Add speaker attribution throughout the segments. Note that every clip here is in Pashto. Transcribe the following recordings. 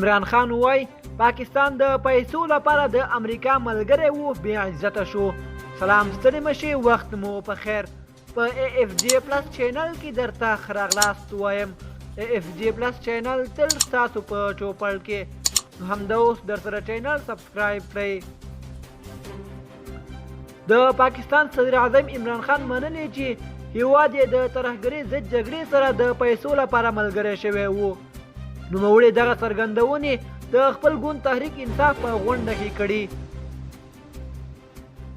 Speaker 1: عمران خان وای پاکستان د پیسو لپاره د امریکا ملګری وو بې عزته شو. سلام ستړي مشي وخت مو په خیر. په AFJ پلس چینل کې درته ښه راغلاست وایم. AFJ پلس چینل تل ستاسو په چوپړ کې، نو همدا اوس درسره چینل سبسکرایب کړئ. د پاکستان صدر اعظم عمران خان منلي چې هیواد یې د ترهګرۍ ضد جګړې سره د پیسو لپاره ملګری شوی وو. نوموړي دغه څرګندونې د خپل ګوند تحریک انصاف په غونډه کې کړي.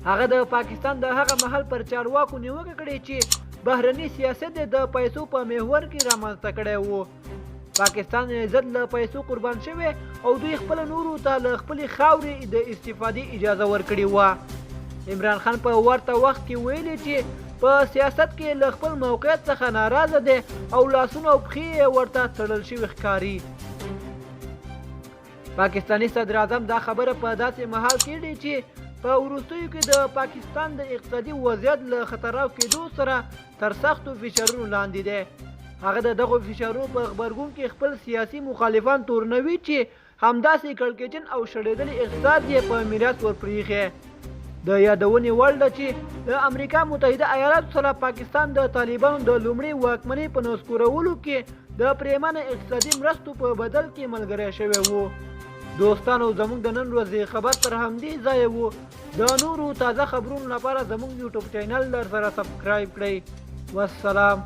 Speaker 1: هغه د پاکستان د هغه محل پر چارواکو نیوکه کړې چې بهرني سیاست د پیسو په محور کې رامنځته کړی وو. پاکستان عزت له پیسو قربان شوی او دوی خپل نورو ته له خپلې خاورې د استفادې اجازه ورکړې وه. عمران خان په ورته وخت کې ویلي چې په سیاست کې له خپل موقعیت څخه ناراضه دی او لاسونه او پښې یې ورته تړل شوي ښکاري. پاکستاني صدر اعظم دا خبره په داسې مهال کړې چې په وروستیو کې د پاکستان د اقتصادي وضعیت له خطرناک کېدو سره تر سختو فشارونو لاندې دی. هغه د دغو فشارونو په غبرګون کې خپل سیاسي مخالفان تورنوي چې همداسې کړکېچن او شړېدلي اقتصاد یې په میراث ورپرېښی. د یادونې وړ ده چې د امریکا متحده ایالاتو سره پاکستان د طالبانو د لومړۍ واکمنۍ په نسکورولو کې د پریمانه اقتصادي مرستو په بدل کې ملګری شوی وو. دوستانو زموږ د نن ورځې خبر تر همدې ځایه وو. د نورو تازه خبرونو لپاره زموږ یوټیوب چینل سره سبسکرایب کړئ. والسلام.